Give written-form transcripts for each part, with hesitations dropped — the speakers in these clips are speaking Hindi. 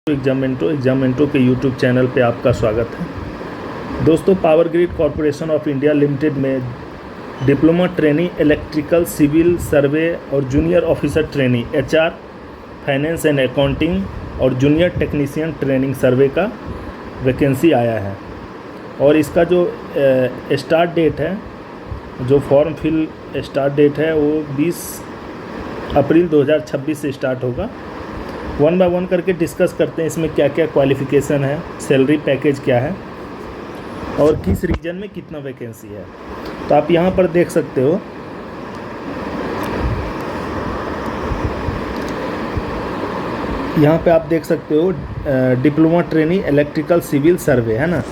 एग्जामेंटो के यूट्यूब चैनल पे आपका स्वागत है। दोस्तों, power grid corporation of India limited में डिप्लोमा ट्रेनिंग इलेक्ट्रिकल सिविल सर्वे और junior officer training HR finance and accounting और जूनियर टेक्नीशियन ट्रेनिंग सर्वे का वैकेंसी आया है। और इसका जो स्टार्ट डेट है, जो फॉर्म फिल स्टार्ट डेट है वो 20 अप्रैल 2026 से स्टार्ट होगा। वन बाय वन करके डिस्कस करते हैं इसमें क्या क्या क्वालिफ़िकेशन है, सैलरी पैकेज क्या है और किस रीजन में कितना वैकेंसी है। तो आप यहाँ पर देख सकते हो, यहाँ पे आप देख सकते हो डिप्लोमा ट्रेनिंग इलेक्ट्रिकल सिविल सर्वे है ना।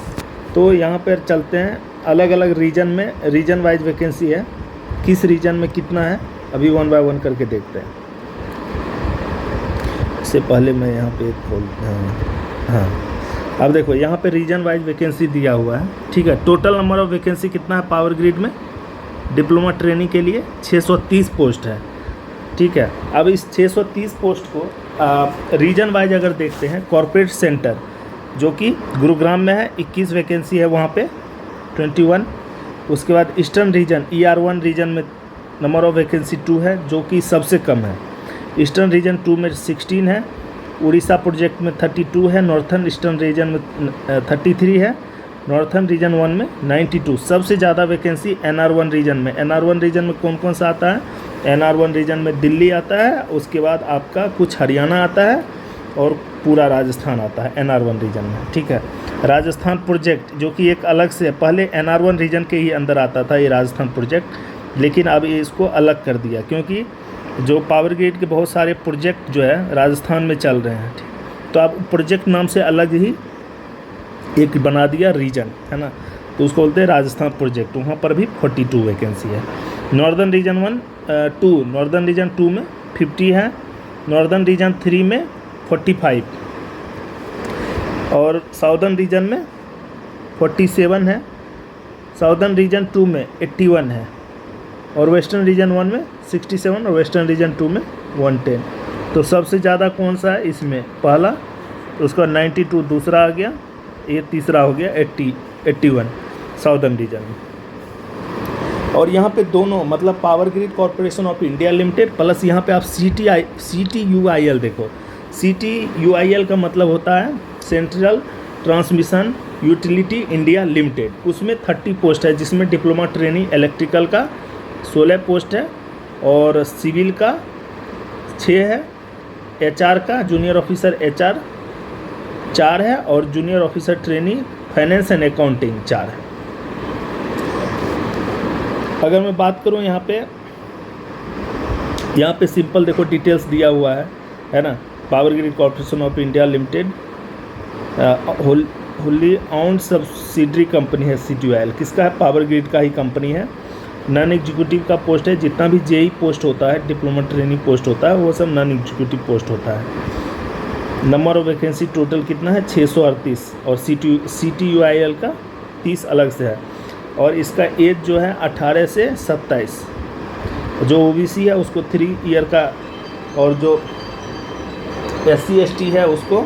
तो यहाँ पर चलते हैं, अलग अलग रीजन में रीजन वाइज वैकेंसी है, किस रीजन में कितना है अभी वन बाय वन करके देखते हैं। इससे पहले मैं यहाँ पे अब देखो यहाँ पे रीजन वाइज वैकेंसी दिया हुआ है, ठीक है। टोटल नंबर ऑफ वैकेंसी कितना है पावर ग्रिड में डिप्लोमा ट्रेनिंग के लिए? 630 पोस्ट है, ठीक है। अब इस 630 पोस्ट को रीजन वाइज अगर देखते हैं, कॉर्पोरेट सेंटर जो कि गुरुग्राम में है 21 वैकेंसी है वहाँ पे 21। उसके बाद ईस्टर्न रीजन ER1 रीजन में नंबर ऑफ वैकेंसी 2 है जो कि सबसे कम है। ईस्टर्न रीजन 2 में 16 है, उड़ीसा प्रोजेक्ट में 32 है, नॉर्थर्न ईस्टर्न रीजन में 33 है, नॉर्थर्न रीजन 1 में 92। सबसे ज़्यादा वैकेंसी NR1 रीजन में। NR1 रीजन में कौन कौन सा आता है? NR1 रीजन में दिल्ली आता है, उसके बाद आपका कुछ हरियाणा आता है और पूरा राजस्थान आता है NR1 रीजन में, ठीक है। राजस्थान प्रोजेक्ट जो कि एक अलग से, पहले NR1 रीजन के ही अंदर आता था ये राजस्थान प्रोजेक्ट, लेकिन अब इसको अलग कर दिया क्योंकि जो पावर ग्रिड के बहुत सारे प्रोजेक्ट जो है राजस्थान में चल रहे हैं, तो अब प्रोजेक्ट नाम से अलग ही एक बना दिया रीजन, है ना। तो उसको बोलते हैं राजस्थान प्रोजेक्ट। वहाँ पर भी 42 वैकेंसी है। नॉर्दर्न रीजन 2 नॉर्दर्न रीजन 2 में 50 है, नॉर्दर्न रीजन 3 में 45 और साउदर्न रीजन में 47 है, साउदर्न रीजन 2 में 81 है और वेस्टर्न रीजन 1 में 67 और वेस्टर्न रीजन 2 में 110। तो सबसे ज़्यादा कौन सा है इसमें? पहला, उसका 92 दूसरा आ गया, ये तीसरा हो गया 81 साउदर्न रीजन में। और यहाँ पे दोनों मतलब power grid corporation of India limited plus यहाँ पे आप CTUIL देखो। CTUIL का मतलब होता है central transmission utility India limited. उसमें 30 पोस्ट है जिसमें डिप्लोमा ट्रेनिंग इलेक्ट्रिकल का 16 पोस्ट है और सिविल का 6 है, HR का जूनियर ऑफिसर HR 4 है और junior officer training finance and accounting 4 है। अगर मैं बात करूं यहाँ पे सिंपल देखो डिटेल्स दिया हुआ है ना। Power grid corporation of India limited Holi owned subsidiary company है CTUIL। किसका है? पावर ग्रिड का ही कंपनी है। नॉन एग्जीक्यूटिव का पोस्ट है, जितना भी JEE पोस्ट होता है, डिप्लोमा ट्रेनिंग पोस्ट होता है, वो सब नॉन एग्जीक्यूटिव पोस्ट होता है। नंबर ऑफ वैकेंसी टोटल कितना है? 638 और CTUIL का 30 अलग से है। और इसका एज जो है 18 से 27। जो OBC है उसको 3 ईयर का और जो SC ST है उसको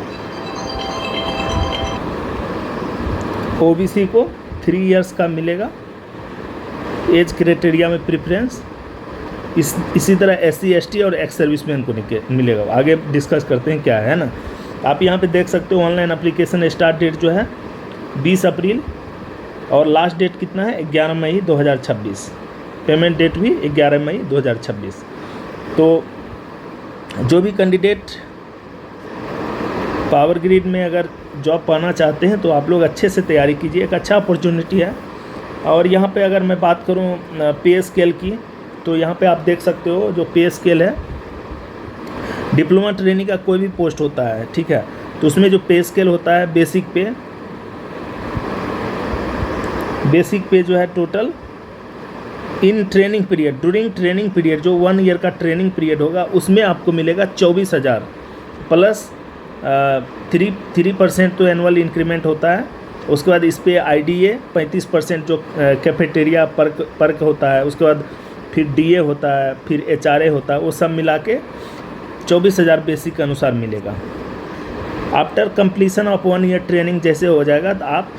OBC को 3 इयर्स का मिलेगा एज क्राइटेरिया में प्रेफरेंस। इसी तरह SC ST और एक्स सर्विसमैन को मिलेगा। आगे डिस्कस करते हैं क्या है ना। आप यहाँ पे देख सकते हो ऑनलाइन एप्लीकेशन स्टार्ट डेट जो है 20 अप्रैल और लास्ट डेट कितना है? 11 मई 2026। पेमेंट डेट भी 11 मई 2026। तो जो भी कैंडिडेट पावर ग्रिड में अगर जॉब पाना चाहते हैं तो आप लोग अच्छे से तैयारी कीजिए, एक अच्छा अपॉर्चुनिटी है। और यहाँ पे अगर मैं बात करूँ पे स्केल की, तो यहाँ पे आप देख सकते हो जो पे स्केल है, डिप्लोमा ट्रेनिंग का कोई भी पोस्ट होता है, ठीक है, तो उसमें जो पे स्केल होता है बेसिक पे जो है total in training period, during training period जो 1 ईयर का ट्रेनिंग पीरियड होगा उसमें आपको मिलेगा 24,000 प्लस 3% तो एनुअल इंक्रीमेंट होता है। उसके बाद इस पर IDA 35% जो कैफेटेरिया पर्क होता है, उसके बाद फिर DA होता है, फिर HRA होता है, वो सब मिला के 24,000 बेसिक के अनुसार मिलेगा। After completion of 1 ear training जैसे हो जाएगा तो आप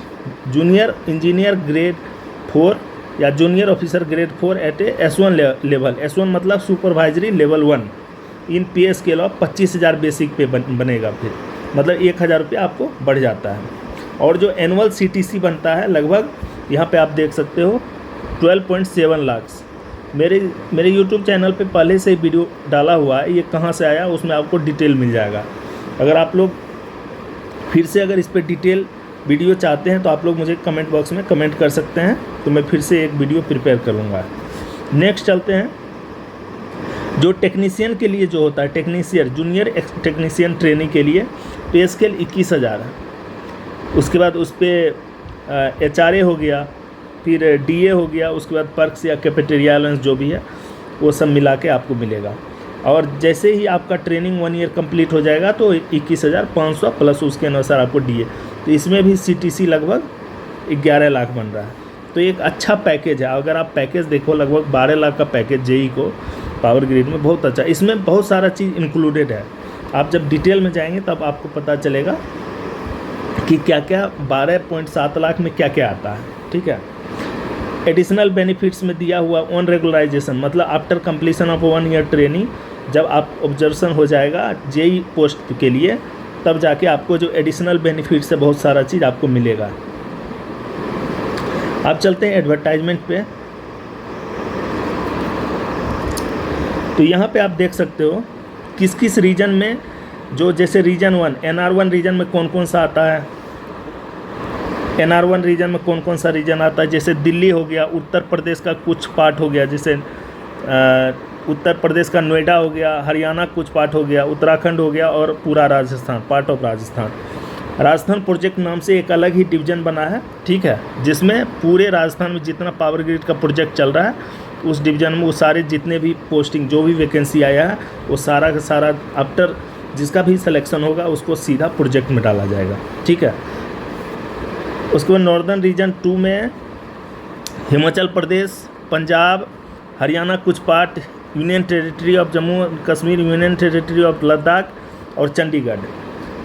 जूनियर इंजीनियर ग्रेड 4 या जूनियर ऑफिसर ग्रेड 4 एट ए S1 लेवल, S1 मतलब सुपरवाइजरी लेवल 1 इन पे स्केल ऑफ 25,000 बेसिक पे बनेगा, फिर मतलब 1,000 रुपये आपको बढ़ जाता है। और जो एनुअल CTC बनता है लगभग यहाँ पे आप देख सकते हो 12.7 लाख। मेरे YouTube चैनल पे पहले से ही वीडियो डाला हुआ है, ये कहाँ से आया उसमें आपको डिटेल मिल जाएगा। अगर आप लोग फिर से अगर इस पर डिटेल वीडियो चाहते हैं तो आप लोग मुझे कमेंट बॉक्स में कमेंट कर सकते हैं, तो मैं फिर से एक वीडियो प्रिपेयर करूँगा। नेक्स्ट चलते हैं, जो टेक्नीशियन के लिए जो होता है टेक्नीशियन जूनियर टेक्नीशियन ट्रेनिंग के लिए पे स्केल 21,000 है। उसके बाद उस पर HRA हो गया, फिर DA हो गया, उसके बाद पर्क्स या कैफेटेरिया अलाउंस जो भी है वो सब मिला के आपको मिलेगा। और जैसे ही आपका ट्रेनिंग 1 ईयर कंप्लीट हो जाएगा तो 21,500 प्लस उसके अनुसार आपको DA, तो इसमें भी CTC लगभग 11 लाख बन रहा है। तो एक अच्छा पैकेज है, अगर आप पैकेज देखो लगभग 12 लाख का पैकेज JEE को पावर ग्रिड में बहुत अच्छा, इसमें बहुत सारा चीज़ इंक्लूडेड है। आप जब डिटेल में जाएंगे तब आपको पता चलेगा कि क्या क्या 12.7 लाख में क्या क्या आता है, ठीक है। एडिशनल बेनिफिट्स में दिया हुआ ऑन रेगुलराइजेशन, मतलब after completion of 1 ear training, जब आप ऑब्जर्वेशन हो जाएगा JEE पोस्ट के लिए तब जाके आपको जो एडिशनल बेनिफिट्स है बहुत सारा चीज़ आपको मिलेगा। आप चलते हैं एडवर्टाइजमेंट पे, तो यहाँ पे आप देख सकते हो किस किस रीजन में, जो जैसे रीजन 1 NR1 रीजन में कौन कौन सा आता है, NR1 रीजन में कौन कौन सा रीजन आता है, जैसे दिल्ली हो गया, उत्तर प्रदेश का कुछ पार्ट हो गया, जैसे उत्तर प्रदेश का नोएडा हो गया, हरियाणा कुछ पार्ट हो गया, उत्तराखंड हो गया और पूरा Rajasthan, part of Rajasthan. Rajasthan project नाम से एक अलग ही डिवीज़न बना है, ठीक है, जिसमें पूरे राजस्थान में जितना पावर ग्रिड का प्रोजेक्ट चल रहा है उस डिवीज़न में वो सारे जितने भी पोस्टिंग जो भी वैकेंसी आया है वो सारा का सारा आफ्टर जिसका भी सिलेक्शन होगा उसको सीधा प्रोजेक्ट में डाला जाएगा, ठीक है। उसके बाद नॉर्दर्न रीजन 2 में हिमाचल प्रदेश, पंजाब, हरियाणा कुछ part, union territory of Jammu Kashmir, union territory of Ladakh और चंडीगढ़।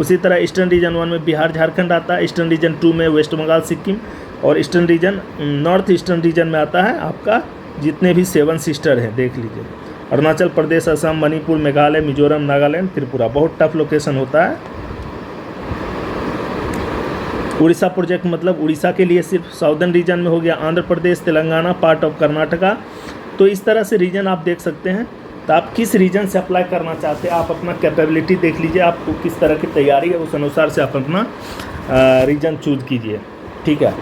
उसी तरह ईस्टर्न रीजन 1 में बिहार झारखंड आता है, ईस्टर्न रीजन 2 में वेस्ट बंगाल सिक्किम, और eastern region north eastern region में आता है आपका जितने भी 7 सिस्टर हैं देख लीजिए, अरुणाचल प्रदेश, असम, मणिपुर, मेघालय, मिजोरम, नागालैंड, त्रिपुरा। बहुत टफ लोकेशन होता है। उड़ीसा प्रोजेक्ट मतलब उड़ीसा के लिए सिर्फ साउदर्न रीजन में हो गया, आंध्र प्रदेश, तेलंगाना, पार्ट ऑफ कर्नाटका। तो इस तरह से रीजन आप देख सकते हैं। तो आप किस रीजन से अप्लाई करना चाहते हैं, आप अपना कैपेबिलिटी देख लीजिए, आपको किस तरह की तैयारी है उस अनुसार से आप अपना रीजन चूज कीजिए, ठीक है।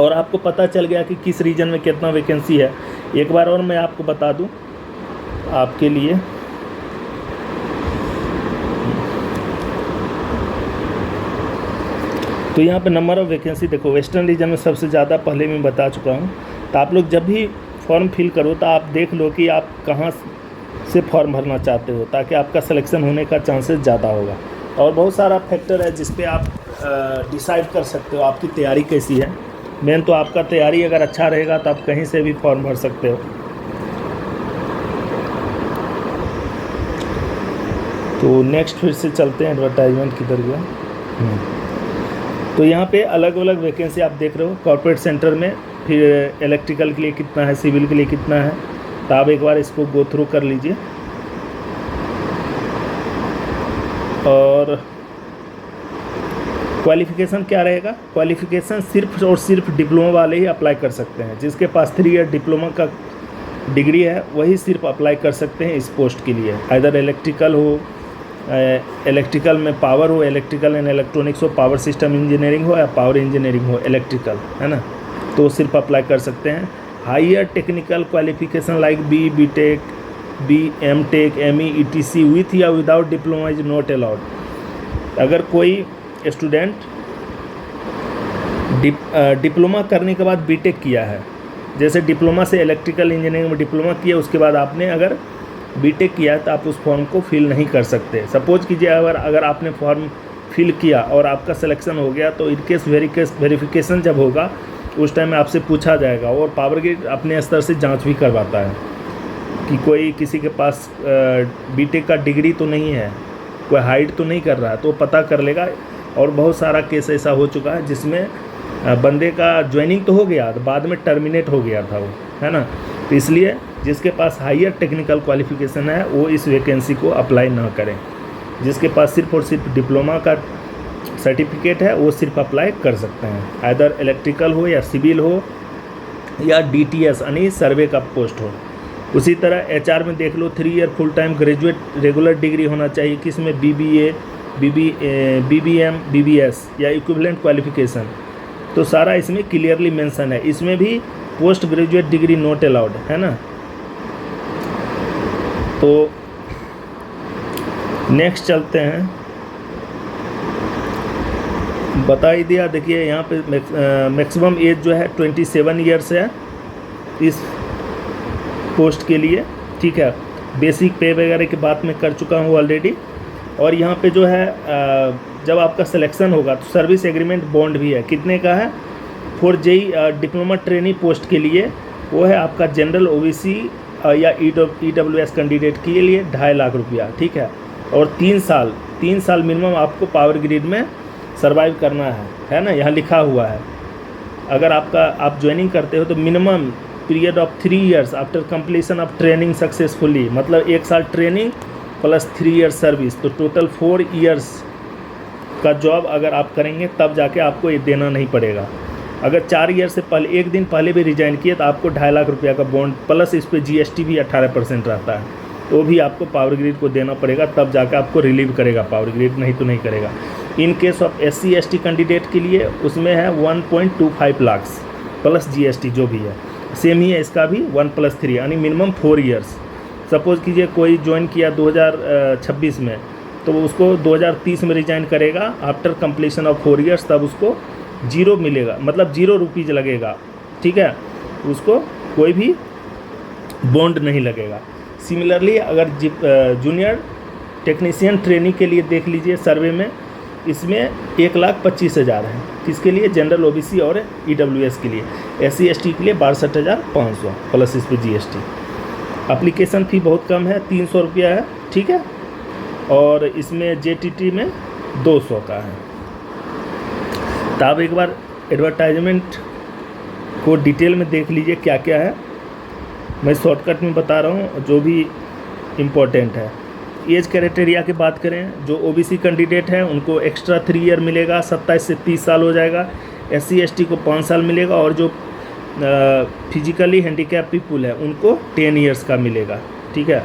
और आपको पता चल गया कि किस रीजन में कितना वैकेंसी है। एक बार और मैं आपको बता दूं आपके लिए, तो यहाँ पे नंबर ऑफ़ वैकेंसी देखो, वेस्टर्न रीजन में सबसे ज़्यादा पहले मैं बता चुका हूँ। तो आप लोग जब भी फॉर्म फिल करो तो आप देख लो कि आप कहाँ से फॉर्म भरना चाहते हो, ताकि आपका सिलेक्शन होने का चांसेस ज़्यादा होगा। और बहुत सारा फैक्टर है जिस पे आप डिसाइड कर सकते हो आपकी तैयारी कैसी है। मेन तो आपका तैयारी अगर अच्छा रहेगा तो आप कहीं से भी फॉर्म भर सकते हो। तो नेक्स्ट फिर से चलते हैं एडवर्टाइजमेंट किधर गया। तो यहाँ पे अलग अलग वैकेंसी आप देख रहे हो, कॉर्पोरेट सेंटर में, फिर इलेक्ट्रिकल के लिए कितना है, सिविल के लिए कितना है। तो आप एक बार इसको गो थ्रू कर लीजिए। और क्वालिफ़िकेशन क्या रहेगा, क्वालिफ़िकेशन सिर्फ और सिर्फ डिप्लोमा वाले ही अप्लाई कर सकते हैं। जिसके पास 3 ईयर डिप्लोमा का डिग्री है वही सिर्फ अप्लाई कर सकते हैं इस पोस्ट के लिए। आइदर इलेक्ट्रिकल हो, इलेक्ट्रिकल में पावर हो, इलेक्ट्रिकल एंड इलेक्ट्रॉनिक्स हो, पावर सिस्टम इंजीनियरिंग हो या पावर इंजीनियरिंग हो, इलेक्ट्रिकल है ना, तो सिर्फ अप्लाई कर सकते हैं। Higher technical qualification like BTech, M.Tech, ME, ETC with या without diploma is not allowed. अगर कोई स्टूडेंट डिप्लोमा करने के बाद BTech किया है, जैसे डिप्लोमा से इलेक्ट्रिकल इंजीनियरिंग में डिप्लोमा किया, उसके बाद आपने अगर BTech किया है तो आप उस फॉर्म को फिल नहीं कर सकते। सपोज कीजिए अगर आपने फॉर्म फिल किया और आपका सिलेक्शन हो गया, तो इनकेस वेरिफिकेशन जब होगा उस टाइम में आपसे पूछा जाएगा। और पावर ग्रिड अपने स्तर से जांच भी करवाता है कि कोई किसी के पास BTech का डिग्री तो नहीं है, कोई हाइड तो नहीं कर रहा है, तो पता कर लेगा। और बहुत सारा केस ऐसा हो चुका है जिसमें बंदे का ज्वाइनिंग तो हो गया, बाद में टर्मिनेट हो गया था वो, है ना। तो इसलिए जिसके पास हायर टेक्निकल क्वालिफिकेशन है वो इस वैकेंसी को अप्लाई ना करें। जिसके पास सिर्फ और सिर्फ डिप्लोमा का सर्टिफिकेट है वो सिर्फ अप्लाई कर सकते हैं, आइदर इलेक्ट्रिकल हो या सिविल हो या DTS यानी सर्वे का पोस्ट हो। उसी तरह HR में देख लो 3 year full time graduate regular degree होना चाहिए, किसमें BBA, BBM, BBS या इक्विवेलेंट क्वालिफिकेशन, तो सारा इसमें क्लियरली मेंशन है। इसमें भी post graduate degree not allowed, है ना। तो नेक्स्ट चलते हैं, बता ही दिया। देखिए यहाँ पे मैक्सिमम एज जो है 27 ईयर्स है इस पोस्ट के लिए, ठीक है। बेसिक पे वगैरह की बात मैं कर चुका हूँ ऑलरेडी। और यहाँ पे जो है जब आपका सिलेक्शन होगा तो सर्विस एग्रीमेंट बॉन्ड भी है, कितने का है for JEE diploma trainee post के लिए, वो है आपका जनरल OBC या EWS कैंडिडेट के लिए 2.5 लाख रुपया, ठीक है। और 3 साल मिनिमम आपको पावर ग्रिड में सर्वाइव करना है ना, यहाँ लिखा हुआ है। अगर आप ज्वाइनिंग करते हो तो minimum period of 3 years after completion of training successfully, मतलब 1 साल ट्रेनिंग प्लस 3 ईयर्स सर्विस, तो टोटल 4 ईयर्स का जॉब अगर आप करेंगे तब जाके आपको ये देना नहीं पड़ेगा। अगर 4 ईयर से पहले 1 दिन पहले भी रिजाइन किए तो आपको 2.5 लाख रुपया का बॉन्ड प्लस इस पर GST भी 18% रहता है, तो भी आपको पावर ग्रिड को देना पड़ेगा, तब जाकर आपको रिलीव करेगा पावर ग्रिड, नहीं तो नहीं करेगा। In case of SC ST candidate के लिए उसमें है 1.25 लाख प्लस GST जो भी है, सेम ही है इसका भी 1 + 3 यानी मिनिमम 4 ईयर्स। सपोज़ कीजिए कोई ज्वाइन किया 2026 में, तो उसको 2030 में रिजाइन करेगा आफ्टर कंप्लीशन ऑफ 4 ईयर्स, तब उसको 0 मिलेगा, मतलब 0 रुपीज़ लगेगा, ठीक है। उसको कोई भी बॉन्ड नहीं लगेगा। सिमिलरली अगर जूनियर टेक्नीशियन ट्रेनिंग के लिए देख लीजिए सर्वे में, इसमें 1,25,000 है, किसके लिए, जनरल OBC और EWS के लिए। SC ST के लिए 62,500 प्लस इस पर GST। एप्लीकेशन फ़ी बहुत कम है, 300 रुपया है, ठीक है। और इसमें JTT में 200 का है। तो आप एक बार एडवर्टाइजमेंट को डिटेल में देख लीजिए क्या क्या है, मैं शॉर्टकट में बता रहा हूँ जो भी इम्पोर्टेंट है। एज क्राइटेरिया की बात करें, जो OBC कैंडिडेट हैं उनको एक्स्ट्रा 3 ईयर मिलेगा, 27 से 30 साल हो जाएगा। SC ST को 5 साल मिलेगा, और जो फिजिकली हैंडीकैप पीपुल है उनको 10 ईयर्स का मिलेगा, ठीक है।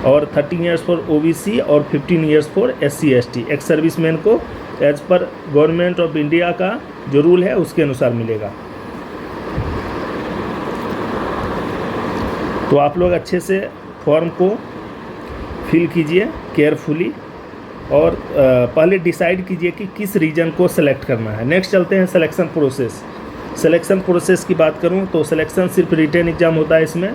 और 13 ईयर्स फॉर OBC और 15 years for SC ST। Ex serviceman को एज पर गवर्नमेंट ऑफ इंडिया का जो रूल है उसके अनुसार मिलेगा। तो आप लोग अच्छे से फॉर्म को फिल कीजिए केयरफुली, और पहले डिसाइड कीजिए कि किस रीजन को सेलेक्ट करना है। नेक्स्ट चलते हैं सिलेक्शन प्रोसेस। सिलेक्शन प्रोसेस की बात करूं तो सिलेक्शन सिर्फ रिटन एग्ज़ाम होता है। इसमें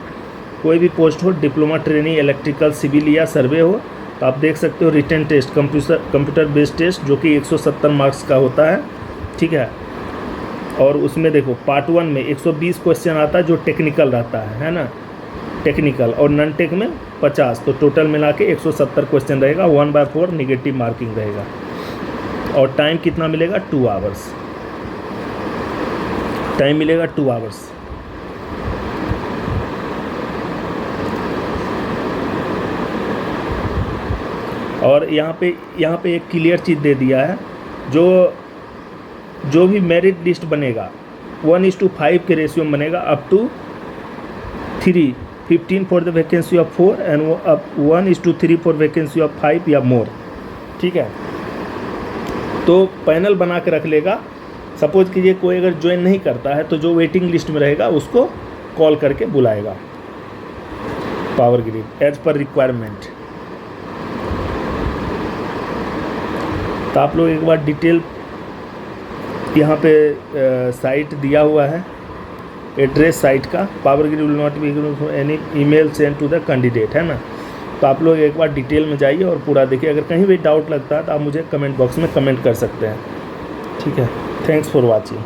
कोई भी पोस्ट हो, डिप्लोमा ट्रेनिंग, इलेक्ट्रिकल, सिविल या सर्वे हो, तो आप देख सकते हो written test, computer based test जो कि 170 मार्क्स का होता है, ठीक है। और उसमें देखो पार्ट 1 में 120 क्वेश्चन आता है जो टेक्निकल रहता है ना, टेक्निकल, और नॉन टेक में 50, तो टोटल मिला के 170 क्वेश्चन रहेगा। 1/4 निगेटिव मार्किंग रहेगा। और टाइम कितना मिलेगा, 2 आवर्स टाइम मिलेगा, 2 आवर्स। और यहाँ पे एक क्लियर चीज़ दे दिया है, जो भी मेरिट लिस्ट बनेगा 1:5 के रेशियो में बनेगा, up to 3, 15 for the vacancy of 4 and 1:3 for vacancy of 5 या मोर, ठीक है। तो पैनल बना के रख लेगा। सपोज कीजिए कोई अगर ज्वाइन नहीं करता है तो जो वेटिंग लिस्ट में रहेगा उसको कॉल करके बुलाएगा power grid as per requirement. तो आप लोग एक बार डिटेल यहाँ पे साइट दिया हुआ है, एड्रेस साइट का, power grid will not be any email send to the candidate, है ना। तो आप लोग एक बार डिटेल में जाइए और पूरा देखिए। अगर कहीं भी डाउट लगता है तो आप मुझे कमेंट बॉक्स में कमेंट कर सकते हैं, ठीक है। Thanks for watching.